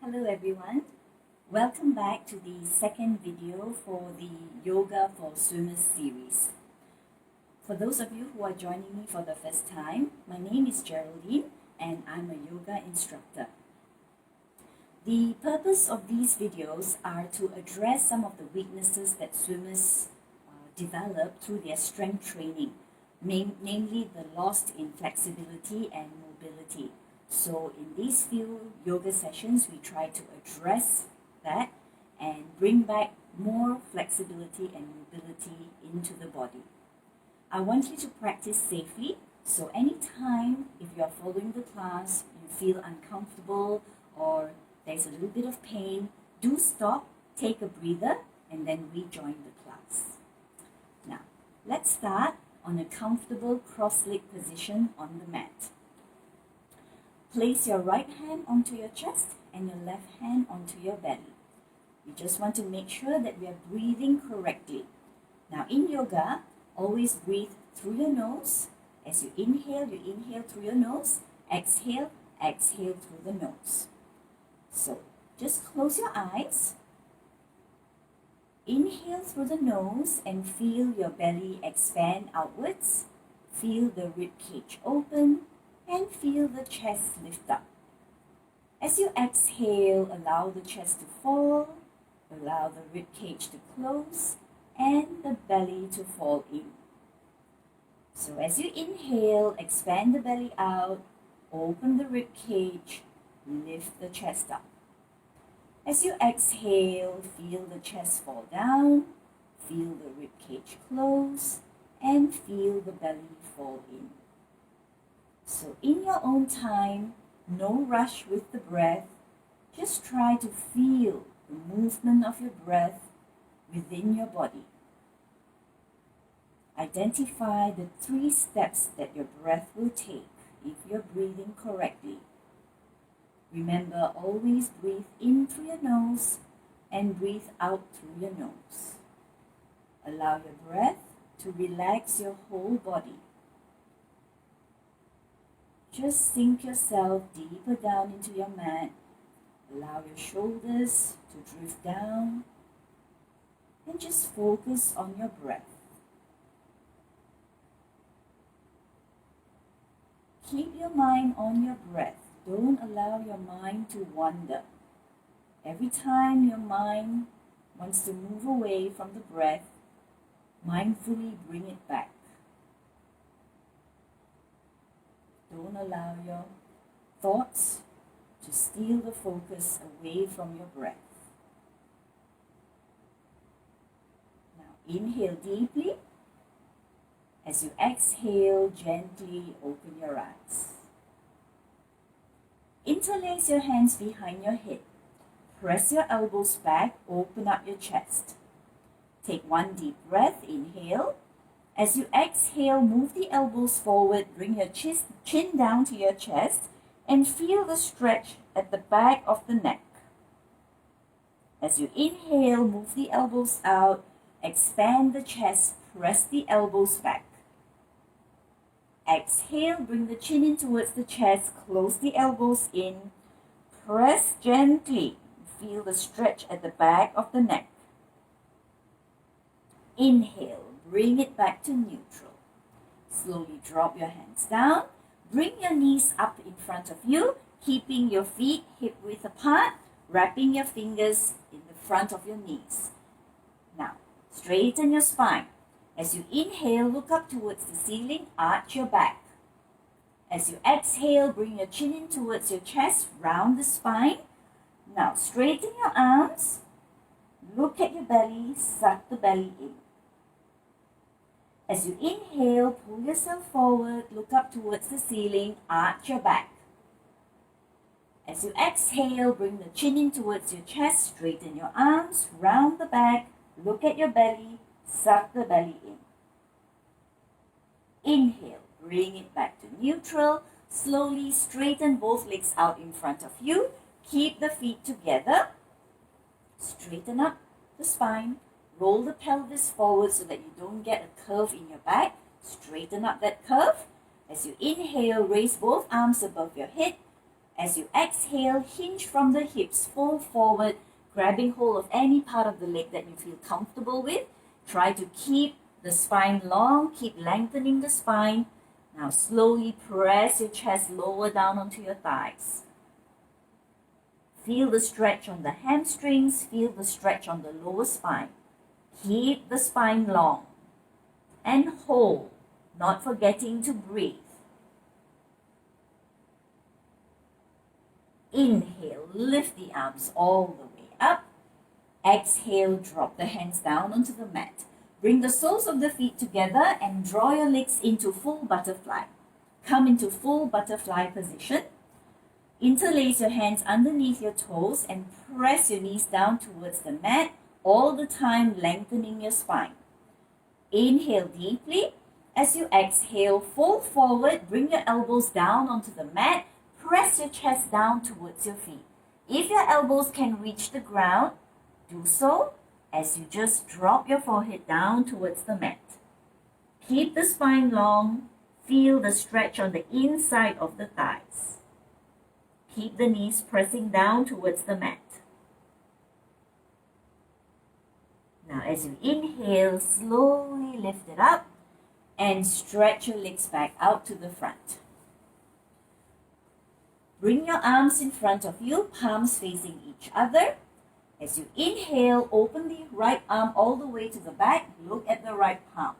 Hello everyone, welcome back to the second video for the Yoga for Swimmers series. For those of you who are joining me for the first time, my name is Geraldine and I'm a yoga instructor. The purpose of these videos are to address some of the weaknesses that swimmers develop through their strength training, namely the loss in flexibility and mobility. So in these few yoga sessions, we try to address that and bring back more flexibility and mobility into the body. I want you to practice safely, so anytime if you are following the class, you feel uncomfortable or there's a little bit of pain, do stop, take a breather, and then rejoin the class. Now, let's start on a comfortable cross-leg position on the mat. Place your right hand onto your chest and your left hand onto your belly. You just want to make sure that we are breathing correctly. Now in yoga, always breathe through your nose. As you inhale through your nose. Exhale through the nose. So just close your eyes. Inhale through the nose and feel your belly expand outwards. Feel the rib cage open. And feel the chest lift up. As you exhale, allow the chest to fall, allow the rib cage to close, and the belly to fall in. So as you inhale, expand the belly out, open the rib cage, lift the chest up. As you exhale, feel the chest fall down, feel the rib cage close, and feel the belly fall in. So in your own time, no rush with the breath. Just try to feel the movement of your breath within your body. Identify the 3 steps that your breath will take if you're breathing correctly. Remember, always breathe in through your nose and breathe out through your nose. Allow your breath to relax your whole body. Just sink yourself deeper down into your mat. Allow your shoulders to drift down. And just focus on your breath. Keep your mind on your breath. Don't allow your mind to wander. Every time your mind wants to move away from the breath, mindfully bring it back. Don't allow your thoughts to steal the focus away from your breath. Now inhale deeply. As you exhale, gently open your eyes. Interlace your hands behind your head. Press your elbows back, open up your chest. Take one deep breath, inhale. As you exhale, move the elbows forward, bring your chin down to your chest, and feel the stretch at the back of the neck. As you inhale, move the elbows out, expand the chest, press the elbows back. Exhale, bring the chin in towards the chest, close the elbows in, press gently, feel the stretch at the back of the neck. Inhale. Bring it back to neutral. Slowly drop your hands down. Bring your knees up in front of you, keeping your feet hip width apart, wrapping your fingers in the front of your knees. Now, straighten your spine. As you inhale, look up towards the ceiling, arch your back. As you exhale, bring your chin in towards your chest, round the spine. Now, straighten your arms. Look at your belly, suck the belly in. As you inhale, pull yourself forward, look up towards the ceiling, arch your back. As you exhale, bring the chin in towards your chest, straighten your arms, round the back, look at your belly, suck the belly in. Inhale, bring it back to neutral, slowly straighten both legs out in front of you, keep the feet together, straighten up the spine. Roll the pelvis forward so that you don't get a curve in your back. Straighten up that curve. As you inhale, raise both arms above your head. As you exhale, hinge from the hips, fold forward, grabbing hold of any part of the leg that you feel comfortable with. Try to keep the spine long, keep lengthening the spine. Now slowly press your chest lower down onto your thighs. Feel the stretch on the hamstrings, feel the stretch on the lower spine. Keep the spine long and hold, not forgetting to breathe. Inhale, lift the arms all the way up. Exhale, drop the hands down onto the mat. Bring the soles of the feet together and draw your legs into full butterfly. Come into full butterfly position. Interlace your hands underneath your toes and press your knees down towards the mat, all the time lengthening your spine. Inhale deeply. As you exhale, fold forward, bring your elbows down onto the mat, press your chest down towards your feet. If your elbows can reach the ground, do so as you just drop your forehead down towards the mat. Keep the spine long. Feel the stretch on the inside of the thighs. Keep the knees pressing down towards the mat. Now as you inhale, slowly lift it up and stretch your legs back out to the front. Bring your arms in front of you, palms facing each other. As you inhale, open the right arm all the way to the back. Look at the right palm.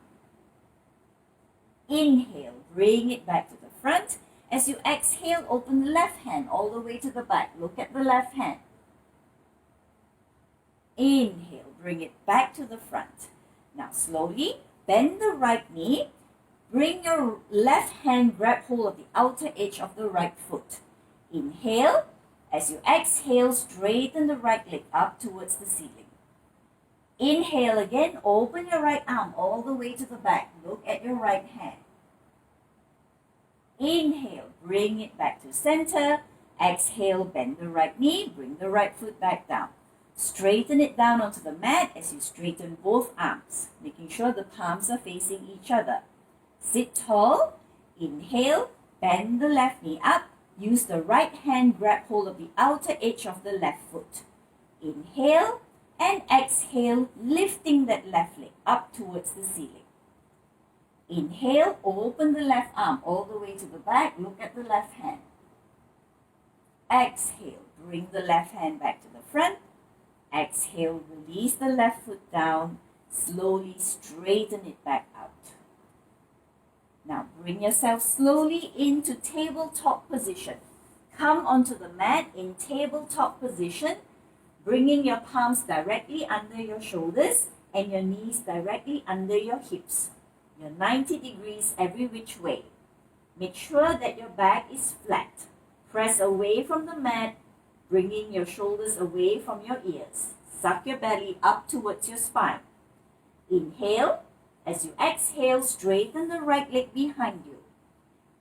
Inhale, bring it back to the front. As you exhale, open the left hand all the way to the back. Look at the left hand. Inhale, bring it back to the front. Now slowly bend the right knee. Bring your left hand, grab hold of the outer edge of the right foot. Inhale. As you exhale, straighten the right leg up towards the ceiling. Inhale again, open your right arm all the way to the back. Look at your right hand. Inhale, bring it back to center. Exhale, bend the right knee, bring the right foot back down. Straighten it down onto the mat as you straighten both arms, making sure the palms are facing each other. Sit tall. Inhale, bend the left knee up. Use the right hand, grab hold of the outer edge of the left foot. Inhale and exhale, lifting that left leg up towards the ceiling. Inhale, open the left arm all the way to the back. Look at the left hand. Exhale, bring the left hand back to the front. Exhale, release the left foot down. Slowly straighten it back out. Now bring yourself slowly into tabletop position. Come onto the mat in tabletop position, bringing your palms directly under your shoulders and your knees directly under your hips. You're 90 degrees every which way. Make sure that your back is flat. Press away from the mat, bringing your shoulders away from your ears. Suck your belly up towards your spine. Inhale. As you exhale, straighten the right leg behind you.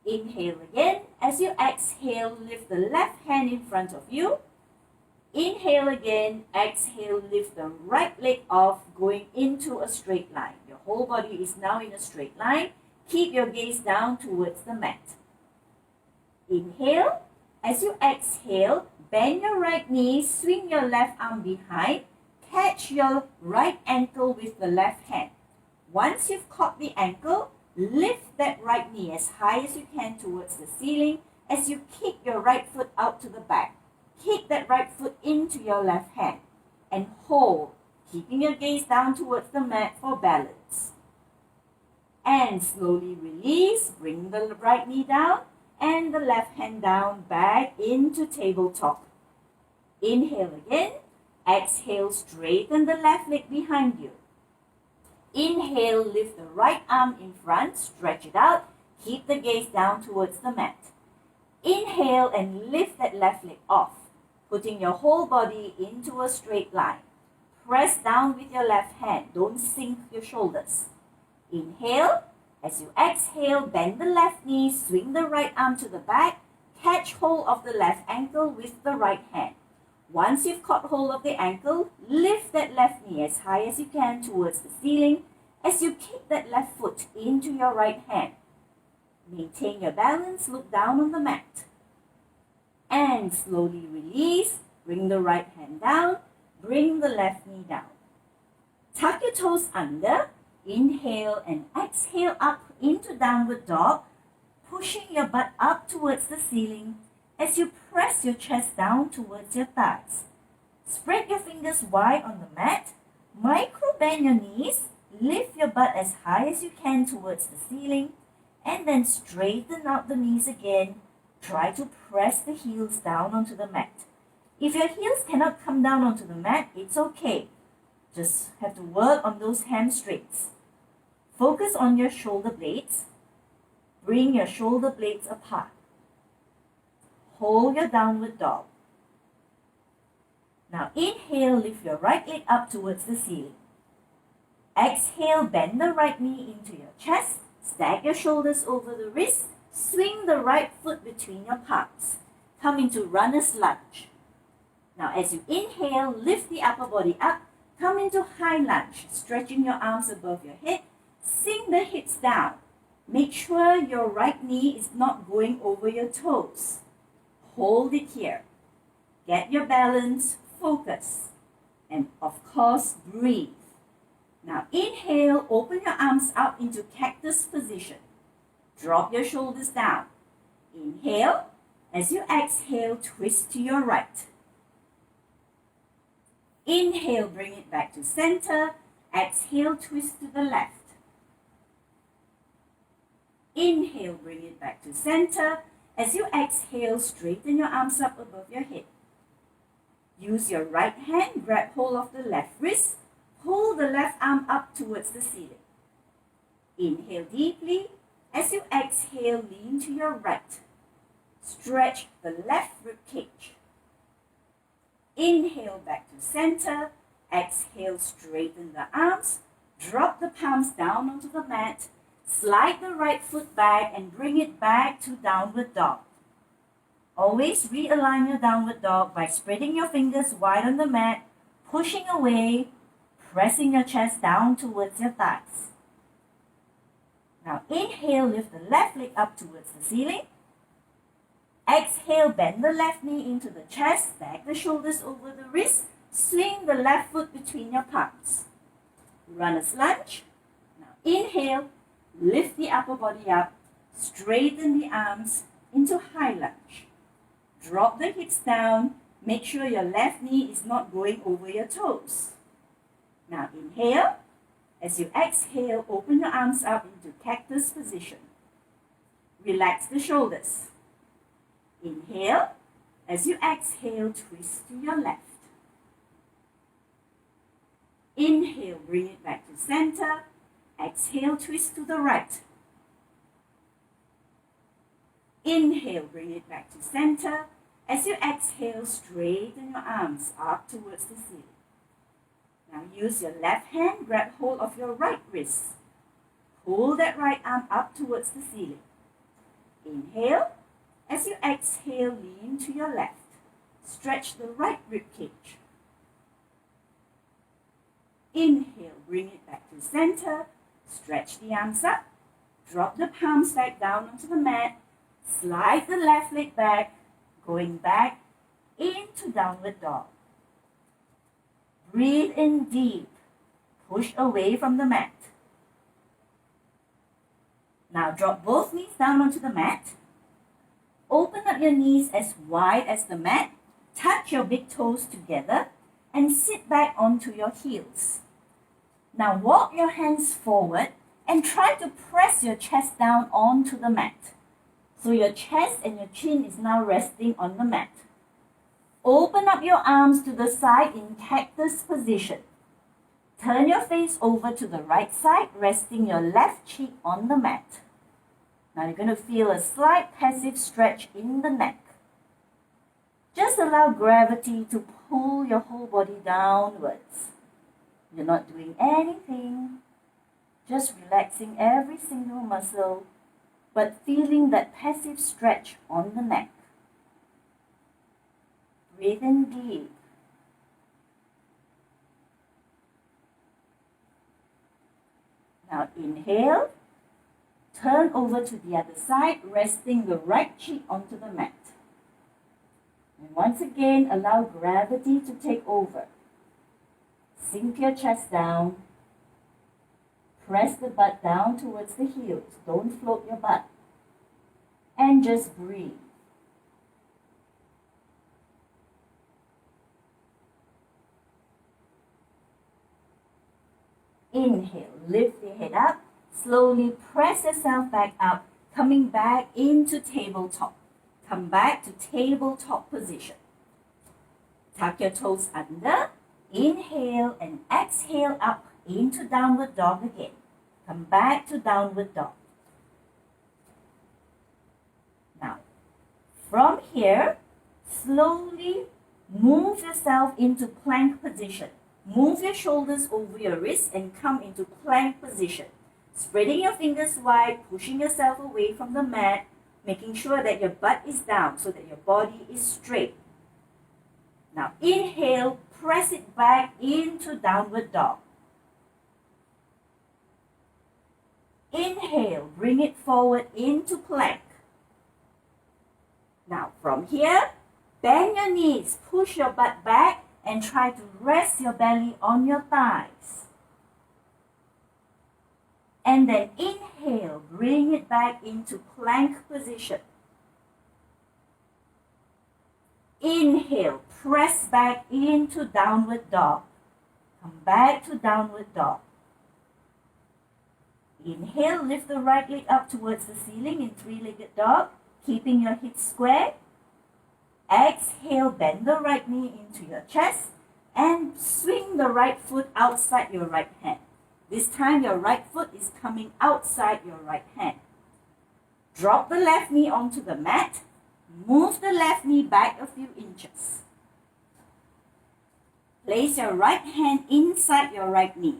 Inhale again. As you exhale, lift the left hand in front of you. Inhale again. Exhale, lift the right leg off, going into a straight line. Your whole body is now in a straight line. Keep your gaze down towards the mat. Inhale. As you exhale, bend your right knee, swing your left arm behind. Catch your right ankle with the left hand. Once you've caught the ankle, lift that right knee as high as you can towards the ceiling as you kick your right foot out to the back. Kick that right foot into your left hand and hold, keeping your gaze down towards the mat for balance. And slowly release, bring the right knee down and the left hand down back into tabletop. Inhale again, exhale, straighten the left leg behind you. Inhale, lift the right arm in front, stretch it out, keep the gaze down towards the mat. Inhale and lift that left leg off, putting your whole body into a straight line. Press down with your left hand, don't sink your shoulders. Inhale, as you exhale, bend the left knee, swing the right arm to the back, catch hold of the left ankle with the right hand. Once you've caught hold of the ankle, lift that left knee as high as you can towards the ceiling as you kick that left foot into your right hand. Maintain your balance, look down on the mat. And slowly release. Bring the right hand down. Bring the left knee down. Tuck your toes under. Inhale and exhale up into downward dog, pushing your butt up towards the ceiling as you press your chest down towards your thighs. Spread your fingers wide on the mat. Micro bend your knees. Lift your butt as high as you can towards the ceiling, and then straighten out the knees again. Try to press the heels down onto the mat. If your heels cannot come down onto the mat, it's okay. Just have to work on those hamstrings. Focus on your shoulder blades. Bring your shoulder blades apart. Hold your downward dog. Now inhale, lift your right leg up towards the ceiling. Exhale, bend the right knee into your chest. Stack your shoulders over the wrist. Swing the right foot between your palms. Come into runner's lunge. Now as you inhale, lift the upper body up. Come into high lunge, stretching your arms above your head. Sink the hips down. Make sure your right knee is not going over your toes. Hold it here. Get your balance, focus, and of course, breathe. Now inhale, open your arms out into cactus position. Drop your shoulders down. Inhale. As you exhale, twist to your right. Inhale, bring it back to center. Exhale, twist to the left. Inhale, bring it back to center. As you exhale, straighten your arms up above your head. Use your right hand, grab hold of the left wrist. Pull the left arm up towards the ceiling. Inhale deeply. As you exhale, lean to your right. Stretch the left rib cage. Inhale back to center. Exhale, straighten the arms. Drop the palms down onto the mat. Slide the right foot back and bring it back to downward dog. Always realign your downward dog by spreading your fingers wide on the mat, pushing away, pressing your chest down towards your thighs. Now inhale, lift the left leg up towards the ceiling. Exhale, bend the left knee into the chest, stack the shoulders over the wrist, swing the left foot between your palms. Runner's lunge. Now inhale, lift the upper body up, straighten the arms into high lunge. Drop the hips down, make sure your left knee is not going over your toes. Now inhale. As you exhale, open your arms up into cactus position. Relax the shoulders. Inhale. As you exhale, twist to your left. Inhale, bring it back to center. Exhale, twist to the right. Inhale, bring it back to center. As you exhale, straighten your arms up towards the ceiling. Now use your left hand, grab hold of your right wrist. Pull that right arm up towards the ceiling. Inhale. As you exhale, lean to your left. Stretch the right rib cage. Inhale, bring it back to center. Stretch the arms up. Drop the palms back down onto the mat. Slide the left leg back, going back into downward dog. Breathe in deep. Push away from the mat. Now drop both knees down onto the mat. Open up your knees as wide as the mat. Touch your big toes together and sit back onto your heels. Now walk your hands forward and try to press your chest down onto the mat. So your chest and your chin is now resting on the mat. Open up your arms to the side in cactus position. Turn your face over to the right side, resting your left cheek on the mat. Now you're going to feel a slight passive stretch in the neck. Just allow gravity to pull your whole body downwards. You're not doing anything, just relaxing every single muscle, but feeling that passive stretch on the neck. Breathe in deep. Now inhale. Turn over to the other side, resting the right cheek onto the mat. And once again, allow gravity to take over. Sink your chest down. Press the butt down towards the heels. Don't float your butt. And just breathe. Inhale, lift the head up. Slowly press yourself back up, coming back into tabletop. Come back to tabletop position. Tuck your toes under. Inhale and exhale up into downward dog again. Come back to downward dog. Now, from here, slowly move yourself into plank position. Move your shoulders over your wrists and come into plank position. Spreading your fingers wide, pushing yourself away from the mat, making sure that your butt is down so that your body is straight. Now inhale, press it back into downward dog. Inhale, bring it forward into plank. Now from here, bend your knees, push your butt back and try to rest your belly on your thighs. And then inhale, bring it back into plank position. Inhale, press back into downward dog. Come back to downward dog. Inhale, lift the right leg up towards the ceiling in three-legged dog, keeping your hips square. Exhale, bend the right knee into your chest and swing the right foot outside your right hand. This time your right foot is coming outside your right hand. Drop the left knee onto the mat. Move the left knee back a few inches. Place your right hand inside your right knee.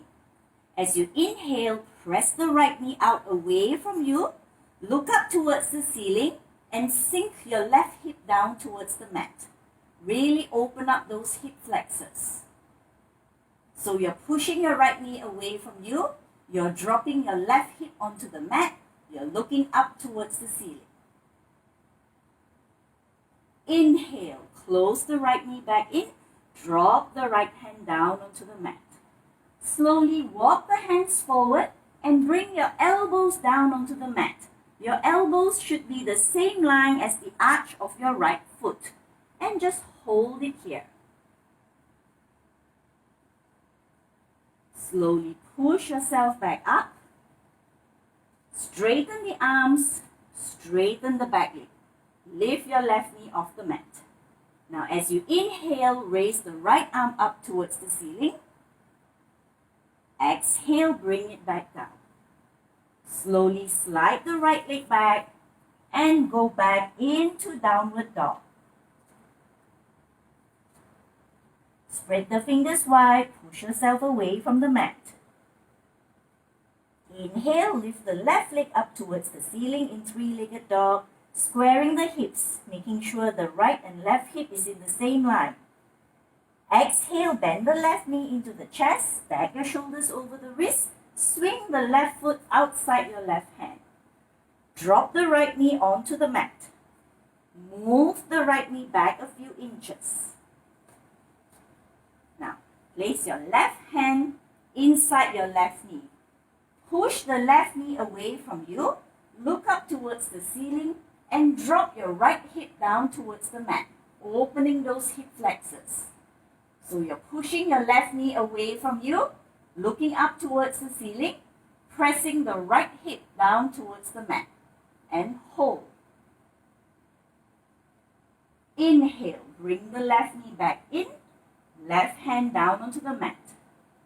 As you inhale, press the right knee out away from you. Look up towards the ceiling and sink your left hip down towards the mat. Really open up those hip flexors. So you're pushing your right knee away from you. You're dropping your left hip onto the mat. You're looking up towards the ceiling. Inhale, close the right knee back in. Drop the right hand down onto the mat. Slowly walk the hands forward and bring your elbows down onto the mat. Your elbows should be the same line as the arch of your right foot. And just hold it here. Slowly push yourself back up. Straighten the arms, straighten the back leg. Lift your left knee off the mat. Now as you inhale, raise the right arm up towards the ceiling. Exhale, bring it back down. Slowly slide the right leg back and go back into downward dog. Spread the fingers wide, push yourself away from the mat. Inhale, lift the left leg up towards the ceiling in three-legged dog, squaring the hips, making sure the right and left hip is in the same line. Exhale, bend the left knee into the chest, stack your shoulders over the wrist, swing the left foot outside your left hand. Drop the right knee onto the mat. Move the right knee back a few inches. Now, place your left hand inside your left knee. Push the left knee away from you. Look up towards the ceiling and drop your right hip down towards the mat, opening those hip flexors. So you're pushing your left knee away from you, looking up towards the ceiling, pressing the right hip down towards the mat, and hold. Inhale, bring the left knee back in, left hand down onto the mat.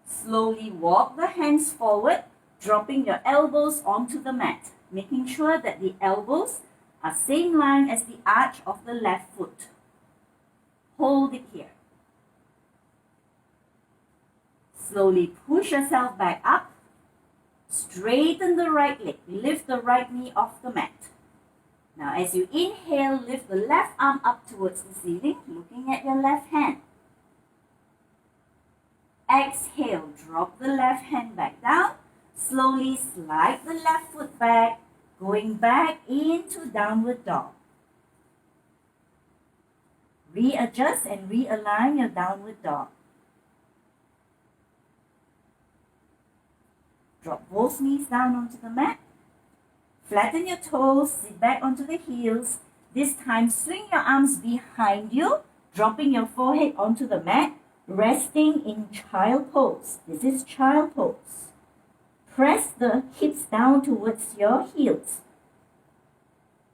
Slowly walk the hands forward, dropping your elbows onto the mat, making sure that the elbows are same line as the arch of the left foot. Hold it here. Slowly push yourself back up. Straighten the right leg. Lift the right knee off the mat. Now as you inhale, lift the left arm up towards the ceiling, looking at your left hand. Exhale, drop the left hand back down. Slowly slide the left foot back, going back into downward dog. Readjust and realign your downward dog. Drop both knees down onto the mat. Flatten your toes, sit back onto the heels. This time, swing your arms behind you, dropping your forehead onto the mat, resting in child pose. This is child pose. Press the hips down towards your heels.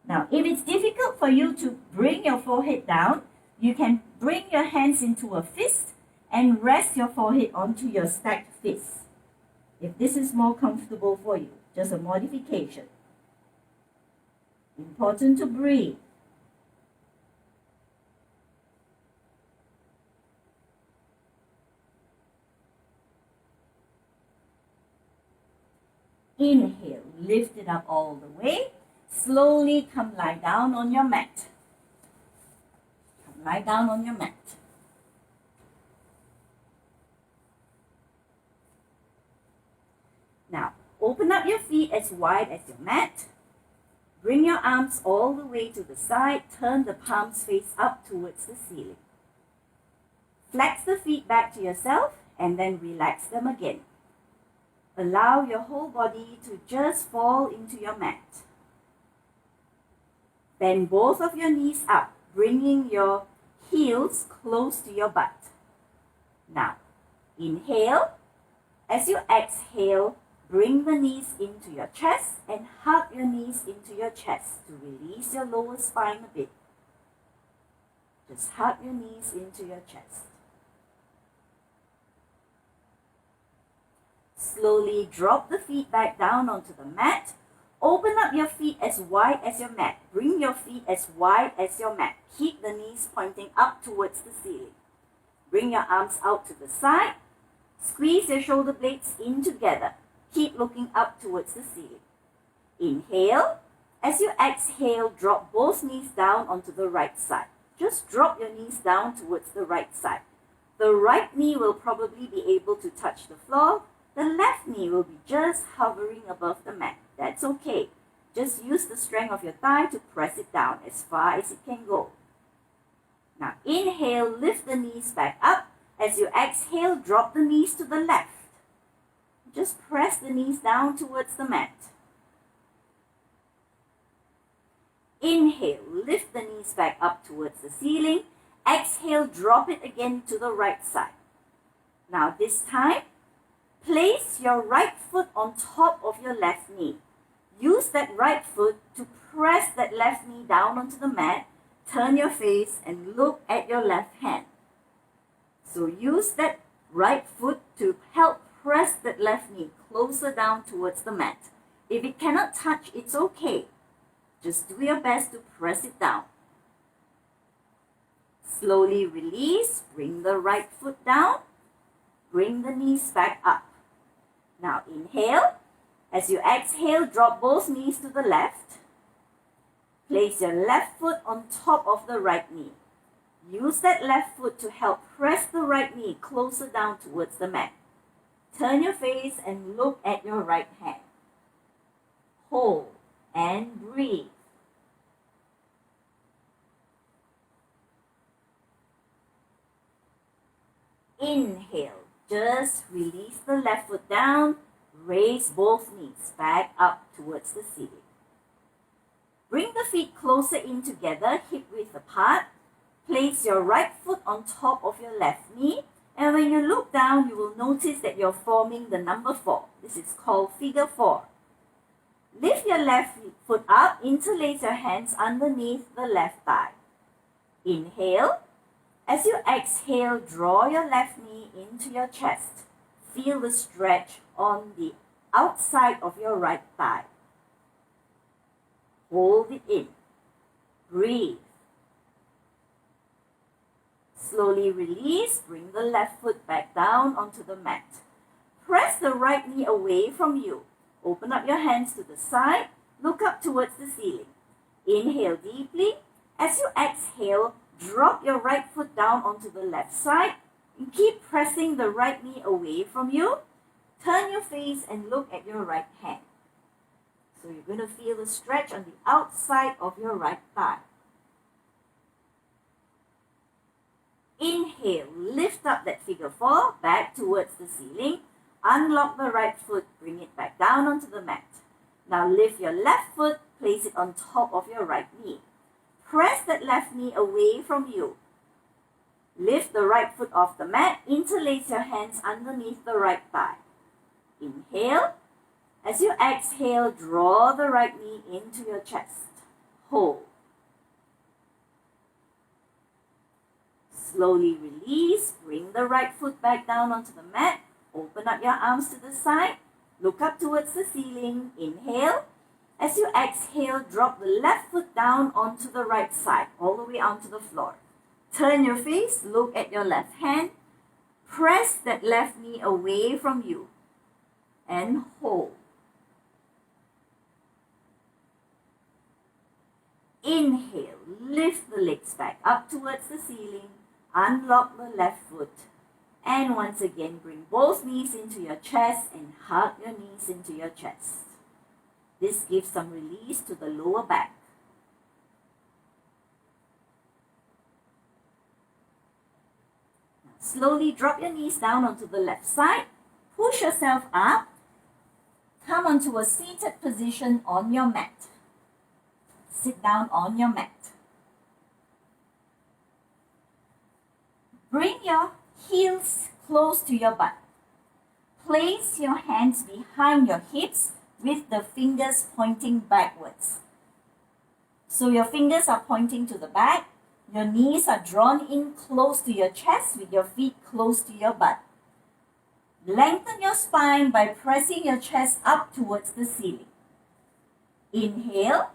Now, if it's difficult for you to bring your forehead down, you can bring your hands into a fist and rest your forehead onto your stacked fists. If this is more comfortable for you, just a modification. Important to breathe. Inhale, lift it up all the way. Slowly come lie down on your mat. Come lie down on your mat. Now, open up your feet as wide as your mat. Bring your arms all the way to the side. Turn the palms face up towards the ceiling. Flex the feet back to yourself and then relax them again. Allow your whole body to just fall into your mat. Bend both of your knees up, bringing your heels close to your butt. Now, inhale. As you exhale, bring the knees into your chest and hug your knees into your chest to release your lower spine a bit. Just hug your knees into your chest. Slowly drop the feet back down onto the mat. Open up your feet as wide as your mat. Bring your feet as wide as your mat. Keep the knees pointing up towards the ceiling. Bring your arms out to the side. Squeeze your shoulder blades in together. Keep looking up towards the ceiling. Inhale. As you exhale, drop both knees down onto the right side. Just drop your knees down towards the right side. The right knee will probably be able to touch the floor. The left knee will be just hovering above the mat. That's okay. Just use the strength of your thigh to press it down as far as it can go. Now inhale, lift the knees back up. As you exhale, drop the knees to the left. Just press the knees down towards the mat. Inhale, lift the knees back up towards the ceiling. Exhale, drop it again to the right side. Now this time, place your right foot on top of your left knee. Use that right foot to press that left knee down onto the mat. Turn your face and look at your left hand. So use that right foot to help press that left knee closer down towards the mat. If it cannot touch, it's okay. Just do your best to press it down. Slowly release. Bring the right foot down. Bring the knees back up. Now inhale. As you exhale, drop both knees to the left. Place your left foot on top of the right knee. Use that left foot to help press the right knee closer down towards the mat. Turn your face and look at your right hand. Hold and breathe. Inhale. Just release the left foot down. Raise both knees back up towards the ceiling. Bring the feet closer in together, hip width apart. Place your right foot on top of your left knee. And when you look down, you will notice that you're forming the number 4. This is called figure 4. Lift your left foot up, interlace your hands underneath the left thigh. Inhale. As you exhale, draw your left knee into your chest. Feel the stretch on the outside of your right thigh. Hold it in. Breathe. Slowly release. Bring the left foot back down onto the mat. Press the right knee away from you. Open up your hands to the side. Look up towards the ceiling. Inhale deeply. As you exhale, drop your right foot down onto the left side. And keep pressing the right knee away from you. Turn your face and look at your right hand. So you're going to feel the stretch on the outside of your right thigh. Inhale, lift up that figure 4 back towards the ceiling. Unlock the right foot, bring it back down onto the mat. Now lift your left foot, place it on top of your right knee. Press that left knee away from you. Lift the right foot off the mat, interlace your hands underneath the right thigh. Inhale. As you exhale, draw the right knee into your chest. Hold. Slowly release, bring the right foot back down onto the mat. Open up your arms to the side. Look up towards the ceiling. Inhale. As you exhale, drop the left foot down onto the right side, all the way onto the floor. Turn your face, look at your left hand. Press that left knee away from you. And hold. Inhale, lift the legs back up towards the ceiling. Unlock the left foot. And once again, bring both knees into your chest and hug your knees into your chest. This gives some release to the lower back. Now, slowly drop your knees down onto the left side. Push yourself up. Come onto a seated position on your mat. Sit down on your mat. Bring your heels close to your butt. Place your hands behind your hips with the fingers pointing backwards. So your fingers are pointing to the back. Your knees are drawn in close to your chest with your feet close to your butt. Lengthen your spine by pressing your chest up towards the ceiling. Inhale.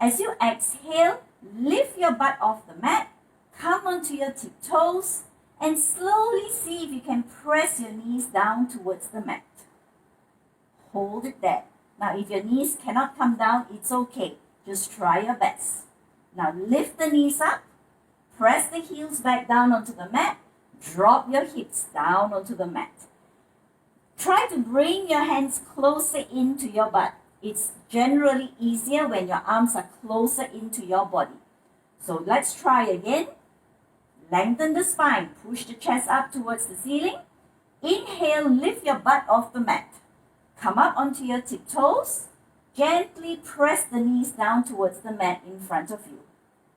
As you exhale, lift your butt off the mat. Come onto your tiptoes and slowly see if you can press your knees down towards the mat. Hold it there. Now, if your knees cannot come down, it's okay. Just try your best. Now, lift the knees up. Press the heels back down onto the mat. Drop your hips down onto the mat. Try to bring your hands closer into your butt. It's generally easier when your arms are closer into your body. So let's try again. Lengthen the spine. Push the chest up towards the ceiling. Inhale, lift your butt off the mat. Come up onto your tiptoes. Gently press the knees down towards the mat in front of you.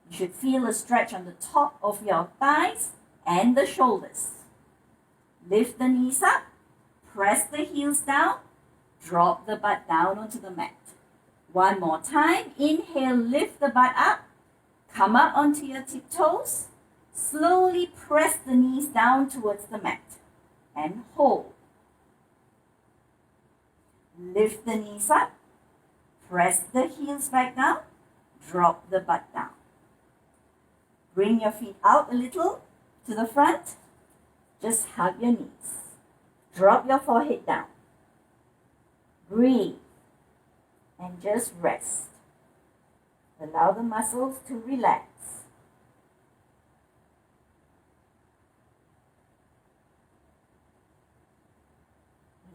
You should feel a stretch on the top of your thighs and the shoulders. Lift the knees up. Press the heels down. Drop the butt down onto the mat. One more time. Inhale, lift the butt up. Come up onto your tiptoes. Slowly press the knees down towards the mat. And hold. Lift the knees up. Press the heels back down. Drop the butt down. Bring your feet out a little to the front. Just hug your knees. Drop your forehead down. Breathe and just rest. Allow the muscles to relax.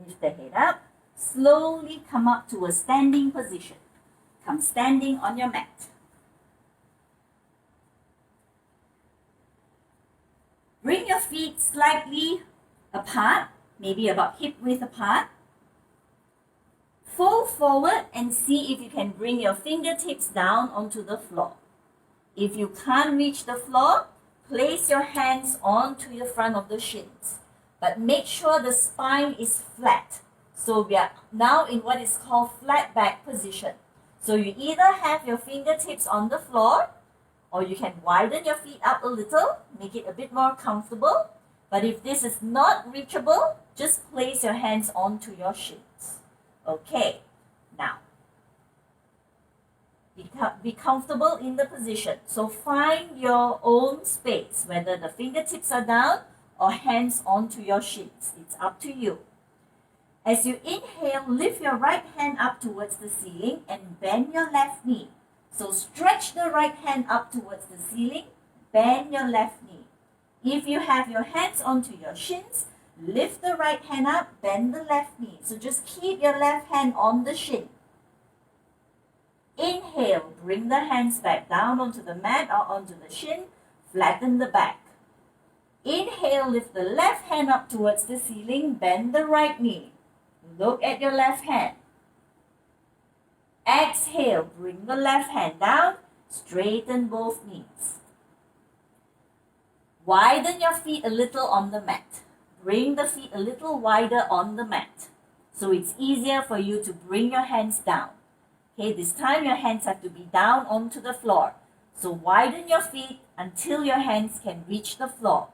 Lift the head up. Slowly come up to a standing position. Come standing on your mat. Bring your feet slightly apart, maybe about hip width apart. Fold forward and see if you can bring your fingertips down onto the floor. If you can't reach the floor, place your hands onto the front of the shins. But make sure the spine is flat. So we are now in what is called flat back position. So you either have your fingertips on the floor, or you can widen your feet up a little, make it a bit more comfortable. But if this is not reachable, just place your hands onto your shins. Okay, now, be comfortable in the position. So find your own space, whether the fingertips are down or hands onto your shins. It's up to you. As you inhale, lift your right hand up towards the ceiling and bend your left knee. So stretch the right hand up towards the ceiling, bend your left knee. If you have your hands onto your shins, lift the right hand up, bend the left knee. So just keep your left hand on the shin. Inhale, bring the hands back down onto the mat or onto the shin, flatten the back. Inhale, lift the left hand up towards the ceiling, bend the right knee. Look at your left hand. Exhale, bring the left hand down, straighten both knees. Widen your feet a little on the mat. Bring the feet a little wider on the mat, so it's easier for you to bring your hands down. Okay, this time your hands have to be down onto the floor. So widen your feet until your hands can reach the floor.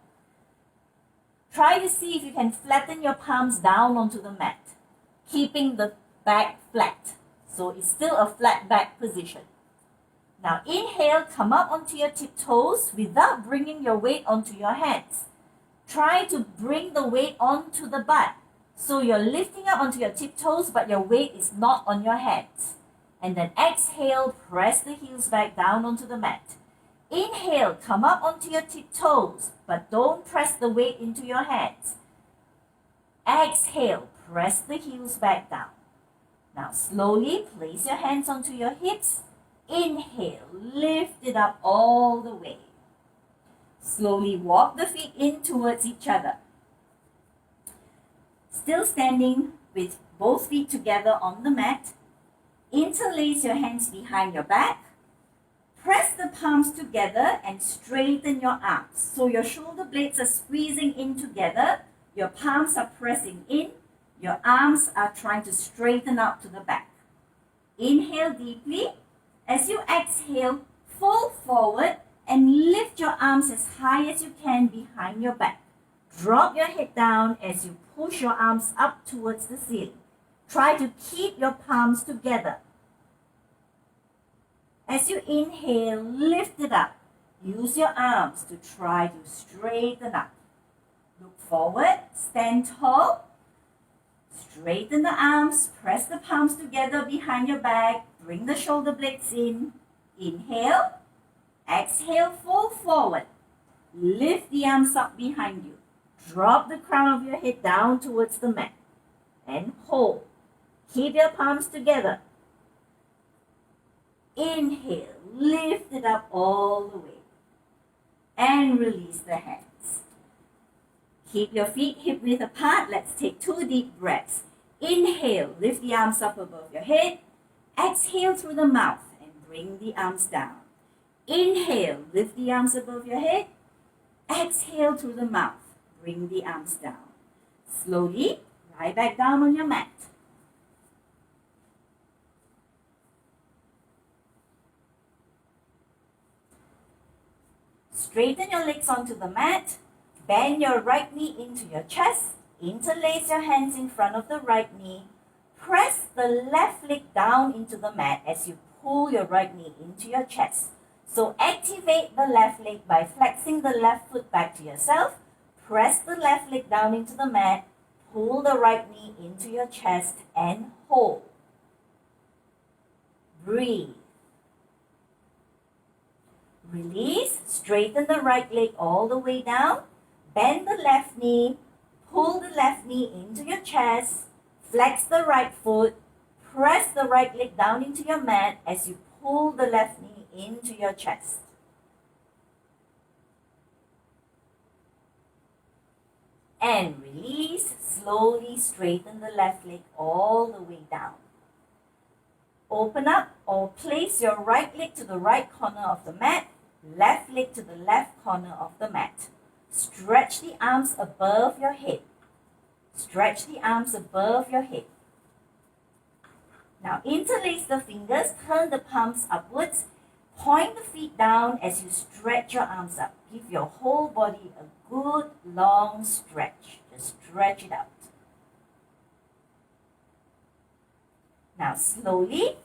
Try to see if you can flatten your palms down onto the mat, keeping the back flat. So it's still a flat back position. Now inhale, come up onto your tiptoes without bringing your weight onto your hands. Try to bring the weight onto the butt. So you're lifting up onto your tiptoes, but your weight is not on your hands. And then exhale, press the heels back down onto the mat. Inhale, come up onto your tiptoes, but don't press the weight into your hands. Exhale, press the heels back down. Now slowly place your hands onto your hips. Inhale, lift it up all the way. Slowly walk the feet in towards each other. Still standing with both feet together on the mat. Interlace your hands behind your back. Press the palms together and straighten your arms. So your shoulder blades are squeezing in together. Your palms are pressing in. Your arms are trying to straighten out to the back. Inhale deeply. As you exhale, fold forward and lift your arms as high as you can behind your back. Drop your head down as you push your arms up towards the ceiling. Try to keep your palms together. As you inhale, lift it up. Use your arms to try to straighten up. Look forward, stand tall. Straighten the arms, press the palms together behind your back. Bring the shoulder blades in. Inhale. Exhale, fold forward. Lift the arms up behind you. Drop the crown of your head down towards the mat. And hold. Keep your palms together. Inhale, lift it up all the way. And release the hands. Keep your feet hip-width apart. Let's take 2 deep breaths. Inhale, lift the arms up above your head. Exhale through the mouth and bring the arms down. Inhale, lift the arms above your head. Exhale through the mouth. Bring the arms down. Slowly, lie back down on your mat. Straighten your legs onto the mat. Bend your right knee into your chest. Interlace your hands in front of the right knee. Press the left leg down into the mat as you pull your right knee into your chest. So activate the left leg by flexing the left foot back to yourself. Press the left leg down into the mat. Pull the right knee into your chest and hold. Breathe. Release. Straighten the right leg all the way down. Bend the left knee. Pull the left knee into your chest. Flex the right foot. Press the right leg down into your mat as you pull the left knee into your chest. And release. Slowly straighten the left leg all the way down. Open up or place your right leg to the right corner of the mat. Left leg to the left corner of the mat. Stretch the arms above your head. Stretch the arms above your head. Now interlace the fingers, turn the palms upwards, point the feet down as you stretch your arms up. Give your whole body a good long stretch. Just stretch it out. Now slowly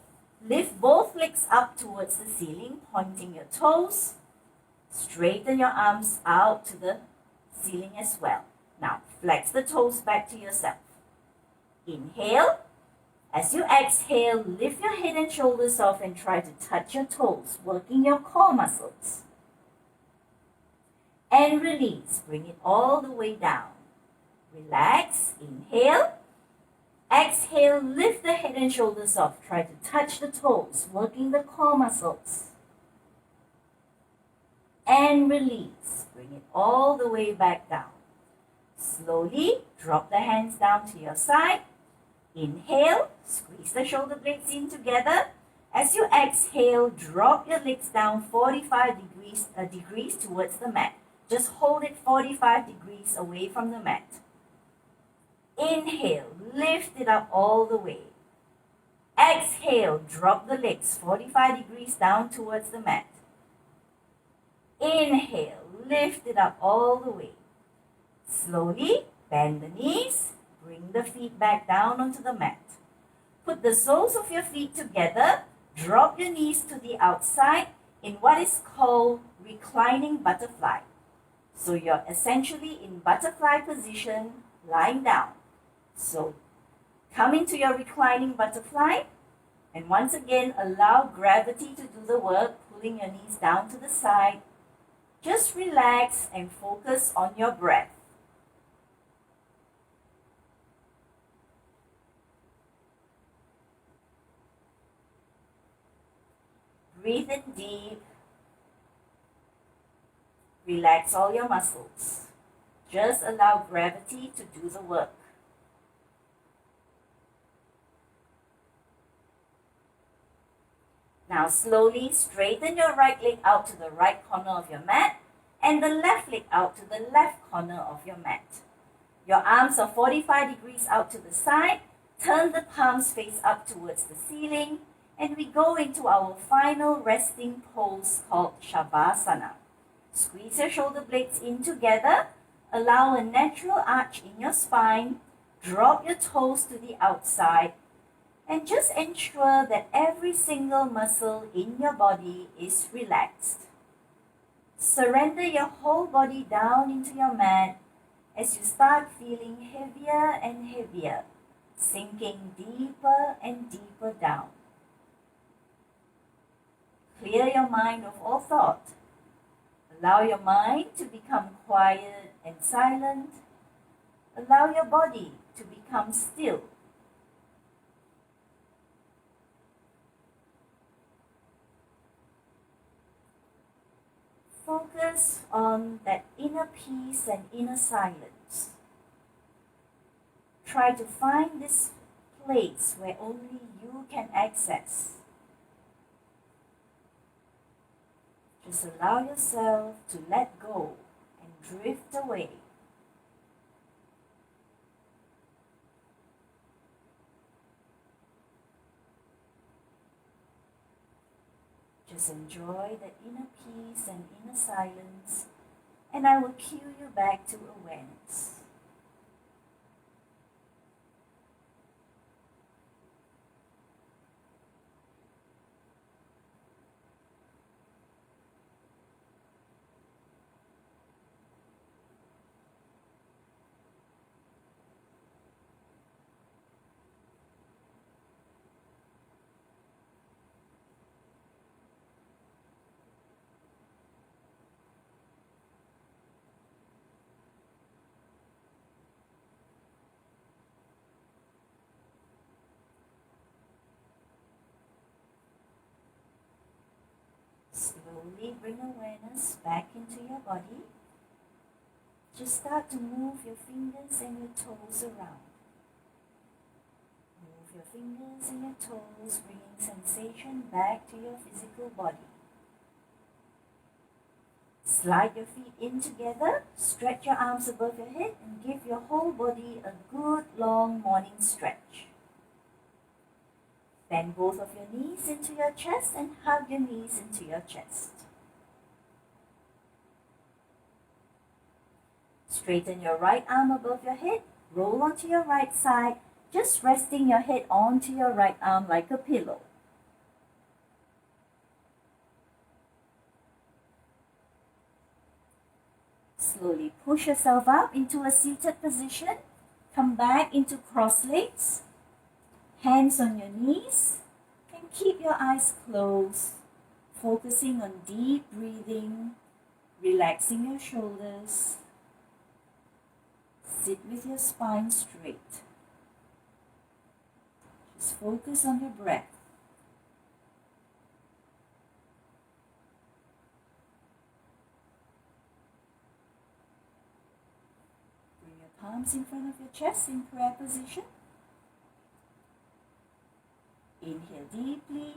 lift both legs up towards the ceiling, pointing your toes. Straighten your arms out to the ceiling as well. Now flex the toes back to yourself. Inhale. As you exhale, lift your head and shoulders off and try to touch your toes, working your core muscles. And release. Bring it all the way down. Relax. Inhale. Exhale, lift the head and shoulders off. Try to touch the toes, working the core muscles. and release. Bring it all the way back down. Slowly drop the hands down to your side. Inhale, squeeze the shoulder blades in together. As you exhale, drop your legs down 45 degrees towards the mat. Just hold it 45 degrees away from the mat. Inhale, lift it up all the way. Exhale, drop the legs 45 degrees down towards the mat. Inhale, lift it up all the way. Slowly bend the knees, bring the feet back down onto the mat. Put the soles of your feet together, drop your knees to the outside in what is called reclining butterfly. So you're essentially in butterfly position, lying down. So come into your reclining butterfly, and once again allow gravity to do the work, pulling your knees down to the side. Just relax and focus on your breath. Breathe in deep. Relax all your muscles. Just allow gravity to do the work. Now slowly straighten your right leg out to the right corner of your mat and the left leg out to the left corner of your mat. Your arms are 45 degrees out to the side. Turn the palms face up towards the ceiling, and we go into our final resting pose called Shavasana. Squeeze your shoulder blades in together. Allow a natural arch in your spine. Drop your toes to the outside. And just ensure that every single muscle in your body is relaxed. Surrender your whole body down into your mat as you start feeling heavier and heavier, sinking deeper and deeper down. Clear your mind of all thought. Allow your mind to become quiet and silent. Allow your body to become still. Focus on that inner peace and inner silence. Try to find this place where only you can access. Just allow yourself to let go and drift away. Just enjoy the inner peace and inner silence, and I will cue you back to awareness. Slowly bring awareness back into your body. Just start to move your fingers and your toes around. Move your fingers and your toes, bringing sensation back to your physical body. Slide your feet in together, stretch your arms above your head, and give your whole body a good long morning stretch. Bend both of your knees into your chest and hug your knees into your chest. Straighten your right arm above your head, roll onto your right side, just resting your head onto your right arm like a pillow. Slowly push yourself up into a seated position. Come back into cross legs. Hands on your knees, and keep your eyes closed, focusing on deep breathing, relaxing your shoulders. Sit with your spine straight. Just focus on your breath. palms in front of your chest in prayer position. Inhale deeply.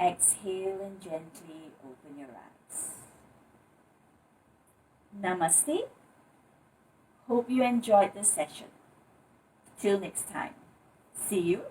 Exhale and gently open your eyes. Namaste. Hope you enjoyed this session. Till next time. See you